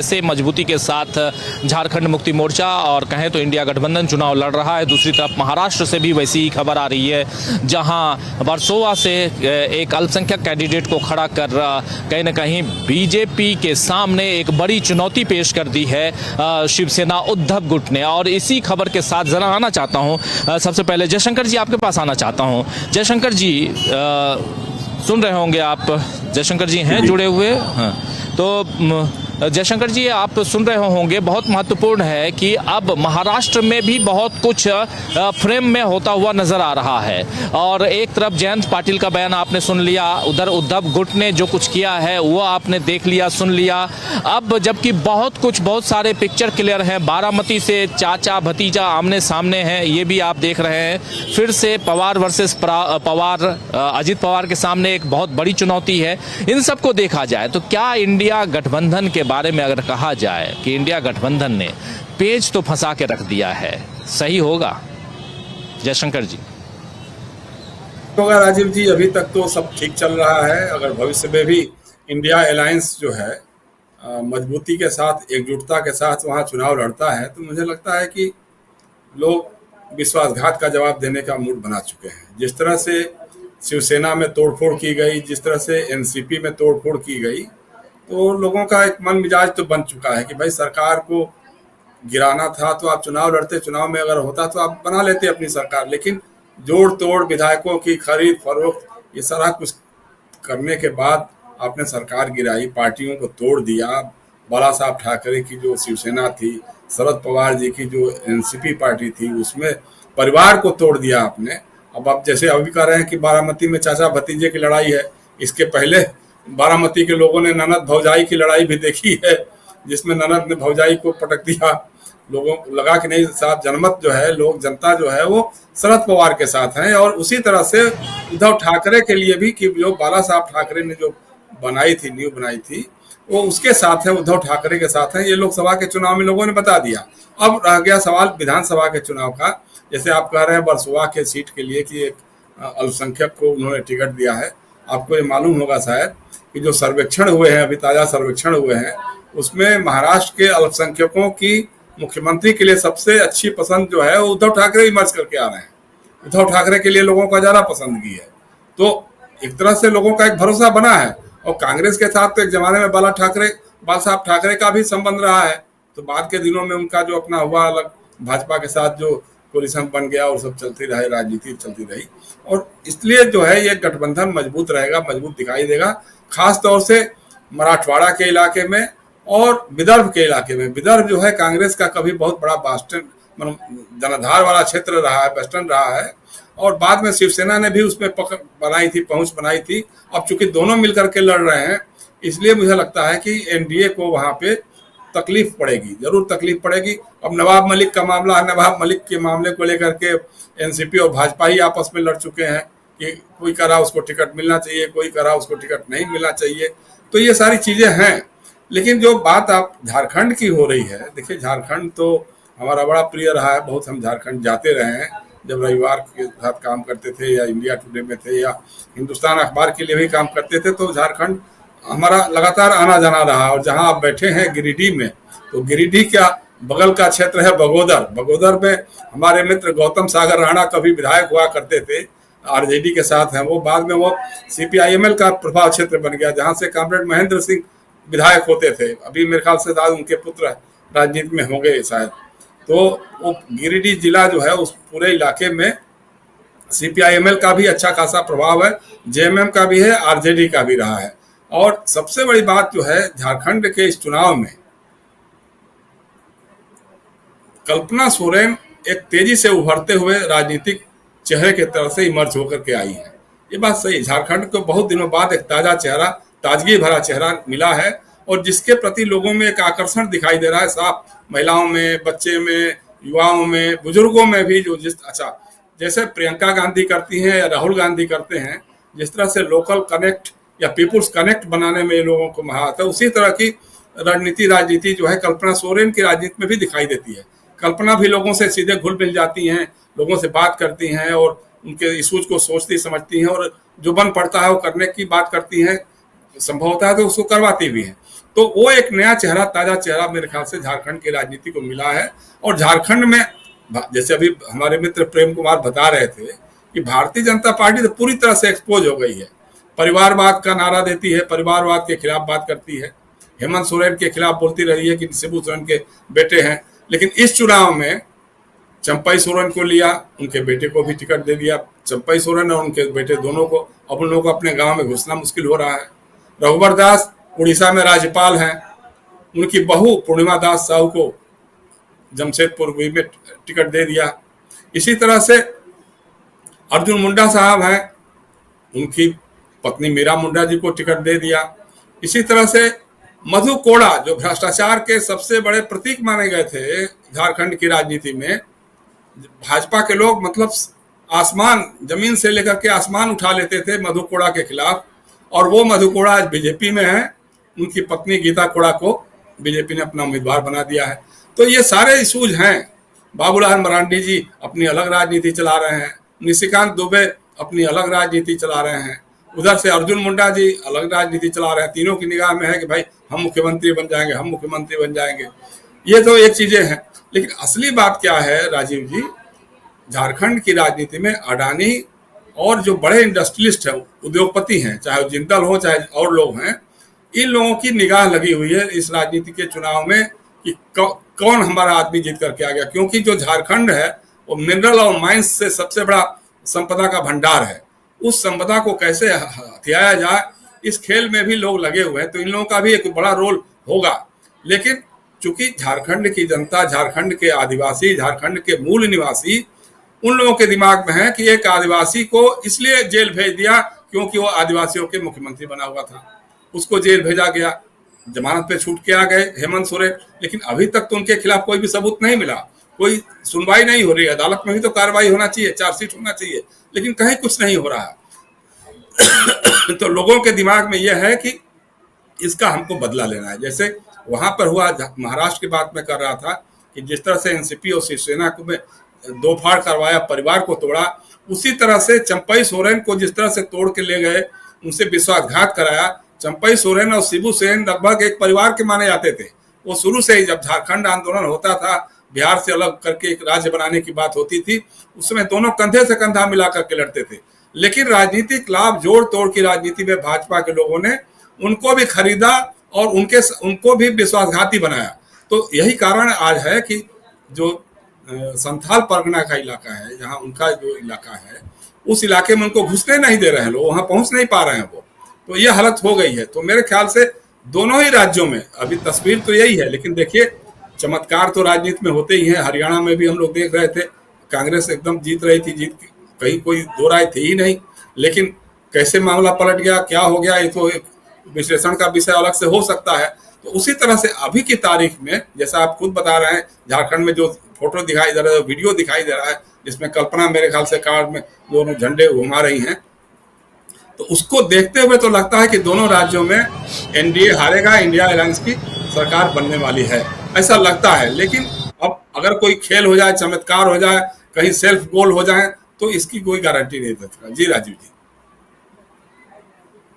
से मजबूती के साथ झारखंड मुक्ति मोर्चा और कहें तो इंडिया गठबंधन चुनाव लड़ रहा है। दूसरी तरफ महाराष्ट्र से भी वैसी ही खबर आ रही है, जहां वर्सोवा से एक अल्पसंख्यक कैंडिडेट को खड़ा कर कहीं न कहीं बीजेपी के सामने एक बड़ी चुनौती पेश कर दी है शिवसेना उद्धव गुट ने। और इसी खबर के साथ जरा आना चाहता हूं, सबसे पहले जयशंकर जी आपके पास आना चाहता हूं। जयशंकर जी सुन रहे होंगे आप, जयशंकर जी हैं जुड़े हुए। हाँ, तो जयशंकर जी आप सुन रहे होंगे, बहुत महत्वपूर्ण है कि अब महाराष्ट्र में भी बहुत कुछ फ्रेम में होता हुआ नजर आ रहा है। और एक तरफ जयंत पाटिल का बयान आपने सुन लिया, उधर उद्धव गुट ने जो कुछ किया है वो आपने देख लिया, सुन लिया। अब जबकि बहुत सारे पिक्चर क्लियर हैं, बारामती से चाचा भतीजा आमने सामने हैं, ये भी आप देख रहे हैं। फिर से पवार वर्सेस पवार, अजित पवार के सामने एक बहुत बड़ी चुनौती है। इन सबको देखा जाए तो क्या इंडिया गठबंधन के बारे में अगर कहा जाए कि इंडिया गठबंधन ने पेज तो फंसा के रख दिया है, सही होगा जयशंकर जी? होगा राजीव जी, अभी तक तो सब ठीक चल रहा है। अगर भविष्य में भी इंडिया अलायंस जो है मजबूती के साथ, एकजुटता के साथ वहां चुनाव लड़ता है, तो मुझे लगता है कि लोग विश्वासघात का जवाब देने का मूड बना चुके हैं। जिस तरह से शिवसेना में तोड़फोड़ की गई, जिस तरह से एनसीपी में तोड़फोड़ की गई, तो लोगों का एक मन मिजाज तो बन चुका है कि भाई सरकार को गिराना था तो आप चुनाव लड़ते, चुनाव में अगर होता तो आप बना लेते अपनी सरकार। लेकिन जोड़ तोड़, विधायकों की खरीद फरोख्त, ये सारा कुछ करने के बाद आपने सरकार गिराई, पार्टियों को तोड़ दिया। बाला साहब ठाकरे की जो शिवसेना थी, शरद पवार जी की जो एनसीपी पार्टी थी, उसमें परिवार को तोड़ दिया आपने। अब आप जैसे अभी कह रहे हैं कि बारामती में चाचा भतीजे की लड़ाई है, इसके पहले बारामती के लोगों ने ननद भौजाई की लड़ाई भी देखी है, जिसमें ननद ने भौजाई को पटक दिया। लोगों को लगा कि नहीं साहब, जनमत जो है, लोग जनता जो है वो शरद पवार के साथ हैं। और उसी तरह से उद्धव ठाकरे के लिए भी कि जो बाला साहब ठाकरे ने जो बनाई थी, नींव बनाई थी, वो उसके साथ है, उद्धव ठाकरे के साथ है। ये लोकसभा के चुनाव में लोगों ने बता दिया। अब रह गया सवाल विधानसभा के चुनाव का। जैसे आप कह रहे हैं वर्सोवा के सीट के लिए कि एक अल्पसंख्यक को उन्होंने टिकट दिया है। आपको ये मालूम होगा शायद कि जो सर्वेक्षण हुए हैं, अभी ताजा सर्वेक्षण हुए हैं, उसमें महाराष्ट्र के अल्पसंख्यकों की मुख्यमंत्री के लिए सबसे अच्छी पसंद जो है वो उद्धव ठाकरे इमर्ज करके आ रहे हैं। उद्धव ठाकरे के लिए लोगों का ज्यादा पसंदगी है। तो एक तरह से लोगों का एक भरोसा बना है। और कांग्रेस के साथ तो एक जमाने में बाला साहब ठाकरे का भी संबंध रहा है। तो बाद के दिनों में उनका जो अपना हुआ अलग, भाजपा के साथ जो कोलिशन बन गया और सब चलती रही, राजनीति चलती रही। और इसलिए जो है ये गठबंधन मजबूत रहेगा, मजबूत दिखाई देगा, खास तौर से मराठवाड़ा के इलाके में और विदर्भ के इलाके में। विदर्भ जो है कांग्रेस का कभी बहुत बड़ा बास्टन, मतलब जनाधार वाला क्षेत्र रहा है, वेस्टर्न रहा है। और बाद में शिवसेना ने भी उसमें पकड़ बनाई थी, पहुंच बनाई थी। अब चूंकि दोनों मिलकर के लड़ रहे हैं, इसलिए मुझे लगता है कि एनडीए को वहां पे तकलीफ पड़ेगी, जरूर तकलीफ पड़ेगी। अब नवाब मलिक का मामला है, नवाब मलिक के मामले को लेकर के एनसीपी और भाजपा ही आपस में लड़ चुके हैं कि कोई करा उसको टिकट मिलना चाहिए, कोई करा उसको टिकट नहीं मिलना चाहिए। तो ये सारी चीजें हैं। लेकिन जो बात आप झारखंड की हो रही है, देखिए झारखंड तो हमारा बड़ा प्रिय रहा है, बहुत हम झारखंड जाते रहे हैं। जब रविवार के साथ काम करते थे या इंडिया टुडे में थे या हिंदुस्तान अखबार के लिए भी काम करते थे, तो झारखंड हमारा लगातार आना जाना रहा। और जहां आप बैठे हैं गिरिडीह में, तो गिरिडीह का बगल का क्षेत्र है बगोदर। बगोदर में हमारे मित्र गौतम सागर राणा कभी विधायक हुआ करते थे, आरजेडी के साथ हैं वो। बाद में वो सीपीआईएमएल का प्रभाव क्षेत्र बन गया, जहां से कॉमरेड महेंद्र सिंह विधायक होते थे। अभी मेरे ख्याल से शायद उनके पुत्र राजनीति में होंगे शायद। तो वो गिरिडीह जिला जो है, उस पूरे इलाके में सीपीआईएमएल का भी अच्छा खासा प्रभाव है, जेएमएम का भी है, आरजेडी का भी रहा है। और सबसे बड़ी बात जो है, झारखंड के इस चुनाव में कल्पना सोरेन एक तेजी से उभरते हुए राजनीतिक चेहरे के तरफ से इमर्ज होकर के आई है। ये बात सही, झारखंड को बहुत दिनों बाद एक ताजा चेहरा, ताजगी भरा चेहरा मिला है। और जिसके प्रति लोगों में एक आकर्षण दिखाई दे रहा है साफ, महिलाओं में, बच्चे में, युवाओं में, बुजुर्गों में भी। जो जैसे प्रियंका गांधी करती हैं या राहुल गांधी करते हैं, जिस तरह से लोकल कनेक्ट या पीपुल्स कनेक्ट बनाने में लोगों को महारत है, उसी तरह की राजनीति जो है कल्पना सोरेन की राजनीति में भी दिखाई देती है। कल्पना भी लोगों से सीधे घुल मिल जाती हैं, लोगों से बात करती हैं और उनके इशूज को सोचती समझती हैं, और जो बन पड़ता है वो करने की बात करती हैं, संभव होता है तो उसको करवाती भी हैं। तो वो एक नया चेहरा, ताजा चेहरा मेरे ख्याल से झारखंड की राजनीति को मिला है। और झारखंड में जैसे अभी हमारे मित्र प्रेम कुमार बता रहे थे कि भारतीय जनता पार्टी तो पूरी तरह से एक्सपोज हो गई है, परिवारवाद का नारा देती है, परिवारवाद के खिलाफ बात करती है, हेमंत सोरेन के खिलाफ बोलती रही है कि शिबू सोरेन के बेटे हैं। लेकिन इस चुनाव में चंपई सोरेन को लिया, उनके बेटे को भी टिकट दे दिया। चंपई सोरेन और उनके बेटे दोनों को, अब उन लोगों को अपने गांव में घुसना मुश्किल हो रहा है। रघुवर दास उड़ीसा में राज्यपाल हैं, उनकी बहू पूर्णिमा दास साहू को जमशेदपुर में टिकट दे दिया। इसी तरह से अर्जुन मुंडा साहब हैं, उनकी पत्नी मीरा मुंडा जी को टिकट दे दिया। इसी तरह से मधु कोड़ा, जो भ्रष्टाचार के सबसे बड़े प्रतीक माने गए थे झारखंड की राजनीति में, भाजपा के लोग मतलब आसमान, जमीन से लेकर के आसमान उठा लेते थे मधु कोड़ा के खिलाफ, और वो मधु कोड़ा आज बीजेपी में है। उनकी पत्नी गीता कोड़ा को बीजेपी ने अपना उम्मीदवार बना दिया है। तो ये सारे इशूज हैं। बाबूलाल मरांडी जी अपनी अलग राजनीति चला रहे हैं, निशिकांत दुबे अपनी अलग राजनीति चला रहे हैं, उधर से अर्जुन मुंडा जी अलग राजनीति चला रहे हैं। तीनों की निगाह में है कि भाई हम मुख्यमंत्री बन जाएंगे, हम मुख्यमंत्री बन जाएंगे। ये तो एक चीजें हैं, लेकिन असली बात क्या है राजीव जी, झारखंड की राजनीति में अडानी और जो बड़े इंडस्ट्रियलिस्ट हैं, उद्योगपति हैं, चाहे जिंदल हो चाहे और लोग हैं, इन लोगों की निगाह लगी हुई है इस राजनीति के चुनाव में कि कौन हमारा आदमी जीत करके आ गया। क्योंकि जो झारखंड है वो मिनरल और माइंस से सबसे बड़ा संपदा का भंडार है। उस संपदा को कैसे हथियाया जाए, इस खेल में भी लोग लगे हुए हैं। तो इन लोगों का भी एक बड़ा रोल होगा। लेकिन चूंकि झारखंड की जनता, झारखंड के आदिवासी, झारखंड के मूल निवासी, उन लोगों के दिमाग में है कि एक आदिवासी को इसलिए जेल भेज दिया क्योंकि वो आदिवासियों के मुख्यमंत्री बना हुआ था, उसको जेल भेजा गया, जमानत पे छूट के आ गए हेमंत सोरेन। लेकिन अभी तक तो उनके खिलाफ कोई भी सबूत नहीं मिला, कोई सुनवाई नहीं हो रही है। अदालत में भी तो कार्रवाई होना चाहिए, चार्जशीट होना चाहिए, लेकिन कहीं कुछ नहीं हो रहा है। तो लोगों के दिमाग में यह है कि इसका हमको बदला लेना है। जैसे वहां पर हुआ, महाराष्ट्र की बात मैं कर रहा था कि जिस तरह से एनसीपी और शिवसेना को में दो फाड़ करवाया, परिवार को तोड़ा, उसी तरह से चंपई सोरेन को जिस तरह से तोड़ के ले गए, उनसे विश्वासघात कराया। चंपई सोरेन और शिबू सोरेन लगभग एक परिवार के माने जाते थे। वो शुरू से ही, जब झारखंड आंदोलन होता था, बिहार से अलग करके एक राज्य बनाने की बात होती थी, उसमें दोनों कंधे से कंधा मिला करके लड़ते थे। लेकिन राजनीतिक लाभ जोड़ तोड़ की राजनीति में भाजपा के लोगों ने उनको भी खरीदा और उनको भी विश्वासघाती बनाया। तो यही कारण आज है कि जो संथाल परगना का इलाका है, जहां उनका जो इलाका है, उस इलाके में उनको घुसने नहीं दे रहे हैं लोग, वहां पहुंच नहीं पा रहे हैं वो। तो ये हालत हो गई है। तो मेरे ख्याल से दोनों ही राज्यों में अभी तस्वीर तो यही है, लेकिन देखिए चमत्कार तो राजनीति में होते ही हैं। हरियाणा में भी हम लोग देख रहे थे, कांग्रेस एकदम जीत रही थी, जीत कहीं कोई दो राय थी ही नहीं। लेकिन कैसे मामला पलट गया, क्या हो गया, ये तो एक विश्लेषण का विषय अलग से हो सकता है। तो उसी तरह से अभी की तारीख में, जैसा आप खुद बता रहे हैं, झारखंड में जो फोटो दिखाई दे रहा है, वीडियो दिखाई दे रहा है, जिसमें कल्पना मेरे ख्याल से कार में दोनों झंडे घुमा रही हैं, तो उसको देखते हुए तो लगता है कि दोनों राज्यों में एनडीए हारेगा, इंडिया अलायंस की सरकार बनने वाली है, ऐसा लगता है। लेकिन अब अगर कोई खेल हो जाए, चमत्कार हो जाए, कहीं सेल्फ गोल हो जाए, तो इसकी कोई गारंटी नहीं देता। जी राजीव जी।